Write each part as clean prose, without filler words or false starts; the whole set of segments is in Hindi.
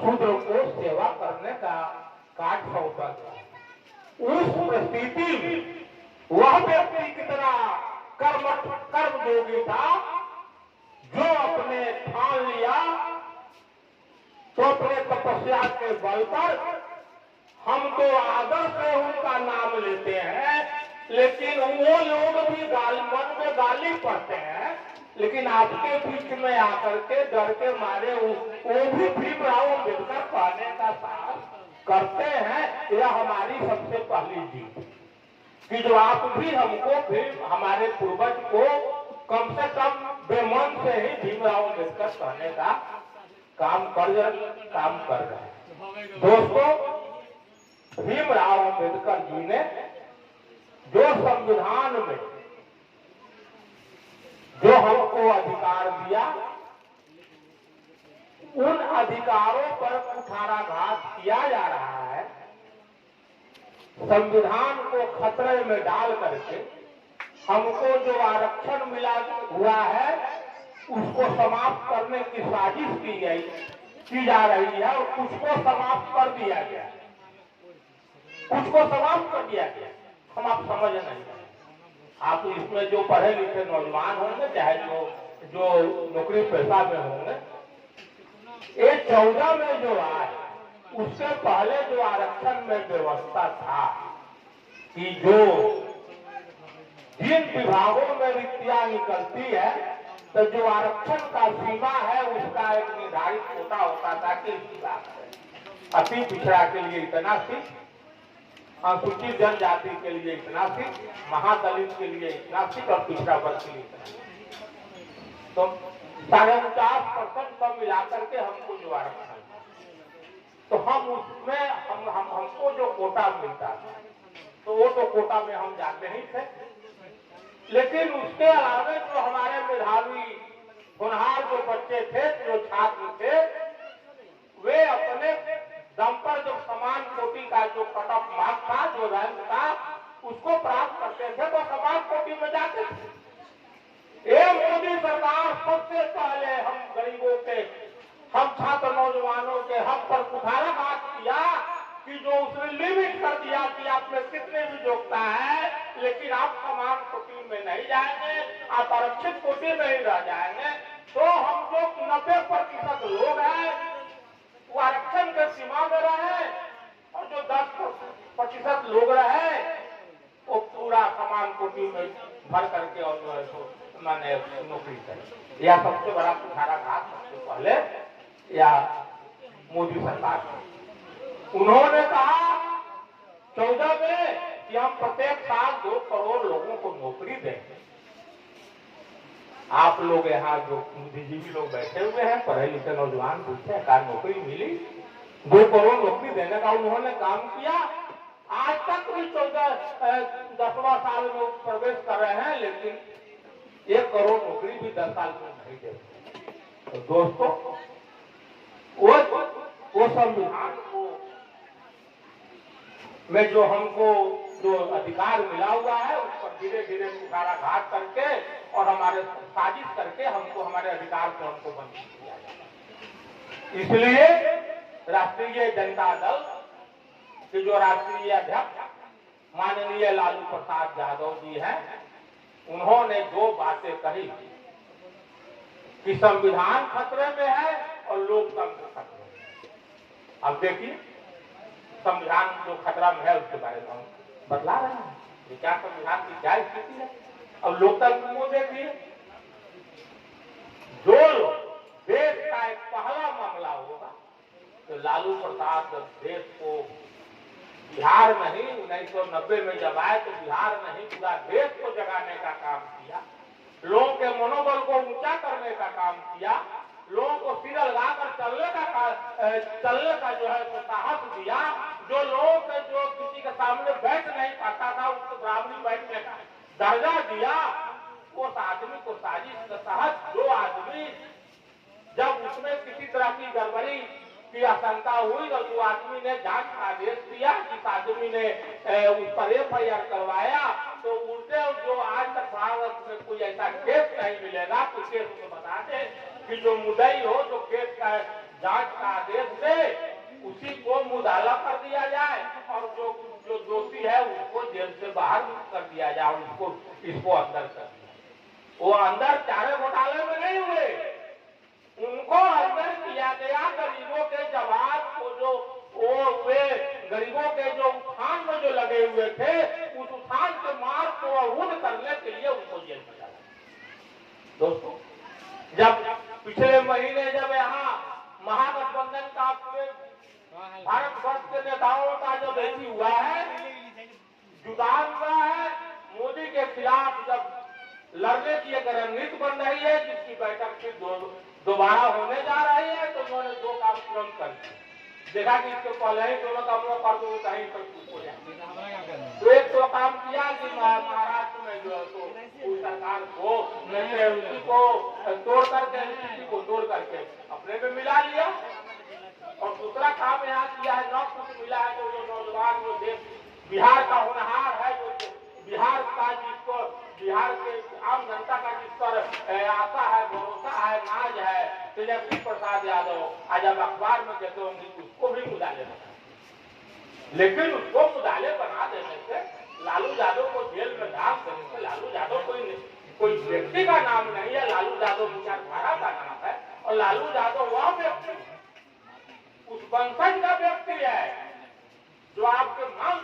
शूद्र को सेवा करने का कार्य सौंपा गया। उस परिस्थिति में वह व्यक्ति कितना कर्म योगी था जो अपने ठान लिया तो अपने तपस्या के बल पर हम तो आदर से उनका नाम लेते हैं, लेकिन वो लोग भी मन में गाली पड़ते हैं, लेकिन आपके बीच में आकर के डर के मारे वो भी भीमराव अम्बेडकर कहने का साहस करते हैं। यह हमारी सबसे पहली जीत कि जो आप भी हमको भी हमारे पूर्वज को कम से कम बेमन से ही भीमराव अम्बेडकर कहने का काम कर रहे हैं। दोस्तों, भीमराव अम्बेडकर जी ने जो संविधान में जो हमको अधिकार दिया, उन अधिकारों पर कुठाराघात किया जा रहा है। संविधान को खतरे में डाल करके हमको जो आरक्षण मिला हुआ है उसको समाप्त करने की साजिश की जा रही है और कुछ को समाप्त कर दिया गया, कुछ को समाप्त कर दिया गया। हम आप समझ नहीं, आप इसमें जो पढ़े लिखे नौजवान होंगे चाहे जो नौकरी पेशा में होंगे, ये 14 में जो आए उससे पहले जो आरक्षण में व्यवस्था था कि जो जिन विभागों में रिक्तियां निकलती है तो जो आरक्षण का सीमा है उसका एक निर्धारित कोटा होता था कि अति पिछड़ा के लिए इतना सीट, अनुसूचित जनजाति के लिए इतना सीट, महादलित के लिए इतना सीट और पिछड़ा वर्ग के लिए इतना सीट। तो 49% कम मिलाकर के हमको जो आरक्षण, तो हम उसमें हमको जो कोटा मिलता था तो वो तो कोटा में हम जाते ही थे, लेकिन उसके अलावा जो हमारे मेधावी होनहार जो बच्चे थे, जो छात्र थे, वे अपने दम पर जो समान कोटि का जो कट ऑफ मार्क्स था, जो रैंक था, उसको प्राप्त करते थे तो समान कोटि में जाते थे। ये मोदी सरकार सबसे पहले हम गरीबों के, हम छात्र नौजवानों के हक पर कुठाराघात किया कि जो उसने लिमिट कर दिया कि आप में कितने भी योग्यता है, लेकिन आप समान कोटि में नहीं जाएंगे, आप आरक्षित कोटि में ही रह जाएंगे। तो हम जो 90% लोग हैं वो आरक्षण के सीमा में रहे और जो 10% लोग रहे वो पूरा समान कोटि में भर करके और जो है सो मैंने नौकरी करी। यह सबसे बड़ा कुठाराघात सबसे पहले या मोदी सरकार, उन्होंने कहा 14 में कि हम प्रत्येक साल 2 करोड़ लोगों को नौकरी देंगे। आप लोग यहाँ जो बुद्धिजीवी लोग बैठे हुए हैं, पढ़े लिखे नौजवान पूछते हैं कहा नौकरी मिली? 2 करोड़ नौकरी देने का उन्होंने काम किया। आज तक भी 10वां साल में प्रवेश कर रहे हैं, लेकिन 1 करोड़ नौकरी भी 10 साल में नहीं देते। तो दोस्तों, वो संविधान को में जो हमको जो अधिकार मिला हुआ है उस पर धीरे धीरे कुठाराघात करके और हमारे साजिश करके हमको हमारे अधिकार से हमको वंचित किया जाए। इसलिए राष्ट्रीय जनता दल के जो राष्ट्रीय अध्यक्ष माननीय लालू प्रसाद यादव जी हैं, उन्होंने 2 बातें कही कि संविधान खतरे में है और लोकतंत्र खतरे में। अब देखिए, संविधान जो खतरा में है उसके बारे में हम बतला रहे हैं कि क्या संविधान की क्या स्थिति है। अब लोकतंत्र को देखिए, जो देश का एक पहला मामला होगा तो लालू प्रसाद देश को बिहार नहीं 1990 में जब आए तो बिहार नहीं पूरा देश को जगाने का काम किया, लोगों के मनोबल को ऊंचा करने का काम किया, लोगों को सिर लगाकर चलने का जो है साहस दिया। जो लोग जो किसी के सामने बैठ नहीं पाता था उसको बराबरी बैठने का दर्जा दिया। उस आदमी को साजिश के तहत जो आदमी जब उसमें किसी तरह की गड़बड़ी की आशंका हुई तो जो आदमी ने जांच का आदेश दिया, जिस आदमी ने उस पर FIR करवाया, तो उनसे जो आज तक भारत में कोई ऐसा केस नहीं मिलेगा। तो केस को बता दे कि जो मुद्दई हो जो केस का जांच का आदेश दे उसी को मुदाला कर दिया जाए और जो जो दोषी है उसको जेल से बाहर कर दिया जाए, उसको इसको अंदर कर दिया। वो अंदर चारे घोटाले में नहीं हुए, उनको अंदर किया गया। गरीबों के जवाब को जो वो वे गरीबों के जो उत्थान में जो लगे हुए थे, उस उत्थान के मार्ग को अवरुद्ध करने के लिए उनको जेल में डाला। दोस्तों, जब पिछले महीने जब यहाँ महागठबंधन का भारत वर्ष के नेताओं का जब ऐसी हुआ है, जुटान हुआ है, मोदी के खिलाफ जब लड़ने की एक रणनीति बन रही है, जिसकी बैठक फिर दोबारा होने जा रही है, तो उन्होंने दो काम तुरंत कर दिए। देखा कि इसके पहले ही दोनों कामों कर दो कहीं पर कुछ हो जाए। तो एक तो काम किया कि महाराष्ट्र में जो है तो सरकार को उसी को तोड़ करके अपने में मिला लिया, और दूसरा काम यहाँ किया है, न कुछ मिला है जो नौजवान जो देश बिहार का होनहार है, जो बिहार का जिसको बिहार के आम जनता का जिस पर आशा है, भरोसा है, नाज है, तेजस्वी प्रसाद यादव, आज आप अखबार में कहते होंगे उसको भी मुदाले बना। लेकिन उसको मुदाले बना देने से, लालू यादव को जेल में डाल देने से, लालू यादव कोई व्यक्ति का नाम नहीं है, लालू यादव विचारधारा का नाम है। और लालू यादव वह व्यक्ति, उस वंशज का व्यक्ति है जो आपके मान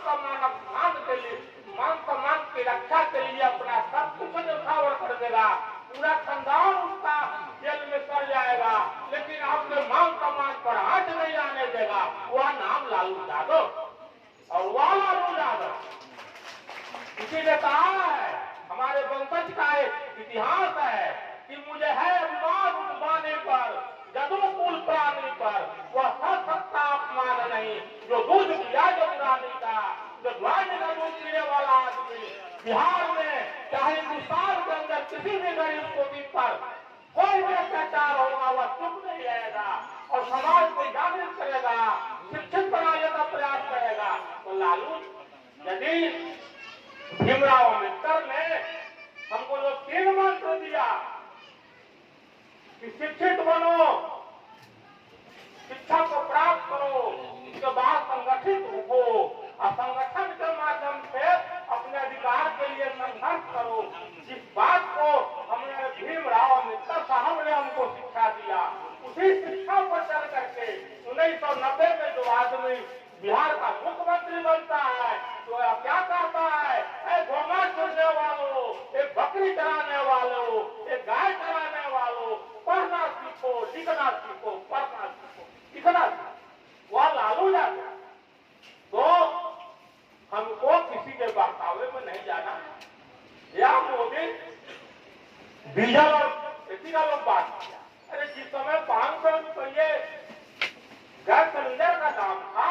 सम्मान की रक्षा के लिए अपना सब कुछ न्यौछावर कर देगा, पूरा खानदान उसका जेल में चल जाएगा, लेकिन आपके मान सम्मान पर हाथ नहीं आने देगा। वह नाम लालू यादव और वह लालू यादव। इसीलिए कहा है, हमारे वंशज का एक इतिहास है कि मुझे है अभिमान उस बाने पर, जदू कुल प्राणी पर, वह सत्ता अपमान नहीं, जो दूध पिया जमुरानी का, जो ध्वज का दूध पीने वाला आदमी। बिहार में चाहे हिंदुस्तान के अंदर किसी भी गरीब कोटि पर कोई भी अत्याचार होगा, वह चुप नहीं रहेगा और समाज को जागृत करेगा, शिक्षित बनाने का प्रयास करेगा। तो लालू, यदि भीमराव अम्बेडकर ने हमको जो 3 मंत्र दिया कि शिक्षित बनो, शिक्षा को प्राप्त करो, इसके बाद संगठित हो और संगठन के माध्यम से अपने अधिकार के लिए संघर्ष करो, जिस बात को हमने भीमराव अम्बेडकर साहब ने हमको शिक्षा दिया, उसी शिक्षा पर चल करके 1990 में जो आदमी बिहार का मुख्यमंत्री बनता है, तो अब क्या कहता है, घोंघा छोड़ने वालों, एक बकरी चराने वालों, एक गाय चराने वालों, पढ़ना सीखो, लिखना सीखो, पढ़ना सीखो, लिखना सीखो। वह लालू यादव। तो हमको किसी के बहकावे में नहीं जाना। या मोदी डीजल और इसी का लोग बात किया, अरे जिस समय 500 रुपये गैस सिलेंडर का दाम था,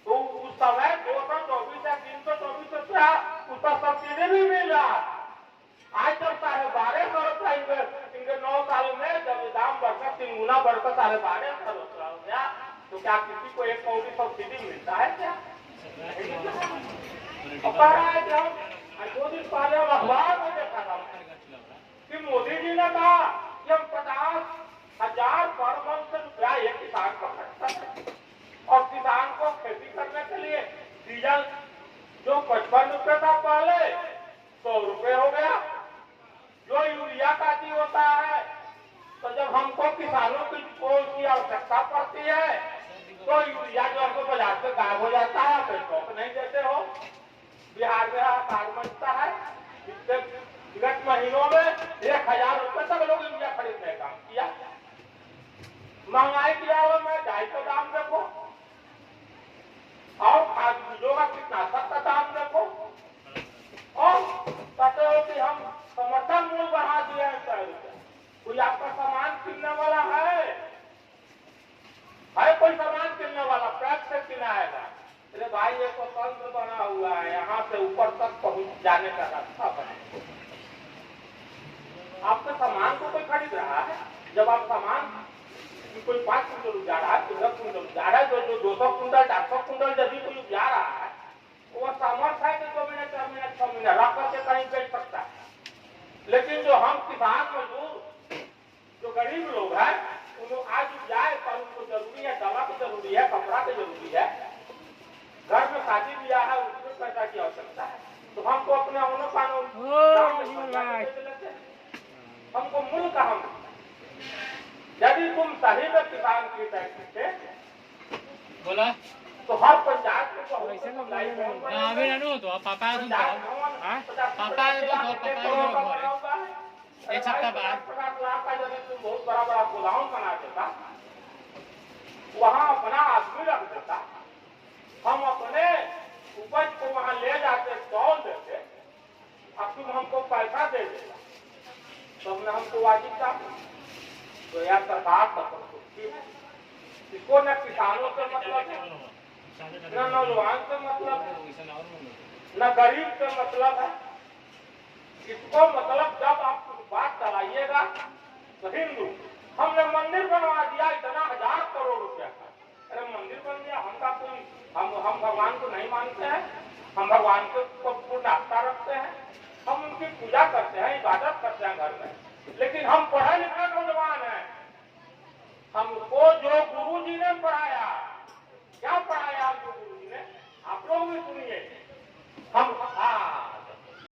तो उस समय 224 या 324 रुपया उस पर सब्सिडी भी मिल रहा। आज जब 1250 रुपया इनके 9 साल में जब दाम बढ़कर 3 गुना बढ़कर 1250 रुपया हो गया, तो क्या किसी को 1 कौड़ी सब्सिडी मिलता है क्या? कह रहा है कि हम 2 दिन पहले अखबार में देखा था कि मोदी जी ने कहा कि हम 50,000 पर मंथ रुपया एक किसान को खर्च करते, और किसान को खेती करने के लिए डीजल जो 55 रुपए था पहले 100 रुपए हो गया। जो यूरिया का दी होता है, तो जब हमको किसानों की आवश्यकता पड़ती है, तो यूरिया जो हमको बाजार से गायब हो जाता है, फिर स्टॉक नहीं देते हो। बिहार में कार्ड मिलता है, इससे विगत महीनों में 1000 रुपए तक लोग यूरिया खरीदने का काम किया। महंगाई किया हुआ में 250 दाम देखो, और खाद बीजों का कीटनाशक का दाम देखो, और कहते हो कि हम समर्थन मूल्य बढ़ा दिया है 100 रुपए। कोई आपका सामान किनने वाला है कोई सामान किनने वाला पैक से किनाएगा? अरे भाई ये तो तंत्र बना हुआ है, यहाँ से ऊपर तक पहुंच जाने का रास्ता बना। आपके सामान को कोई खरीद रहा है? जब आप सामान कोई 5 कुंटल जा रहा है, 10 कुंटल जा रहा है, जो 200 कुंटल 400 कुंटल यदि कोई जा रहा है, वो सामर्थ्य है कि 2 मिनट 4 मिनट 6 मिनट रख करके कहीं बेच सकता है। लेकिन जो हम किसान मजदूर, जो गरीब लोग हैं, उनको आज जाए पर उनको जरूरी है, दवा की जरूरी है, किसान की टैक्सी से बोला तो हर पंचायत में तो अभी ना तो पापा तुम पापा तो एक सप्ताह बाद 50 लाख का यदि तुम बहुत बड़ा बड़ा गोदाम बना देता, वहाँ अपना आदमी रख देता, हम अपने उपज को वहाँ ले जाके तौल देते, अब तुम हमको पैसा दे देता, तो हमने हमको वाजिब था। तो यह सरकार इसको न किसानों से मतलब है, न नौजवान से मतलब है, न गरीब से मतलब है। इसको मतलब जब आप बात चलाइएगा तो हिंदू हमने मंदिर बनवा दिया इतना 1000 करोड़ रुपया का, अरे मंदिर बन गया, हमका कोई हम भगवान को नहीं मानते हैं, हम भगवान को पूर्ण आस्था रखते हैं, हम उनकी पूजा करते हैं, इबादत करते हैं घर में।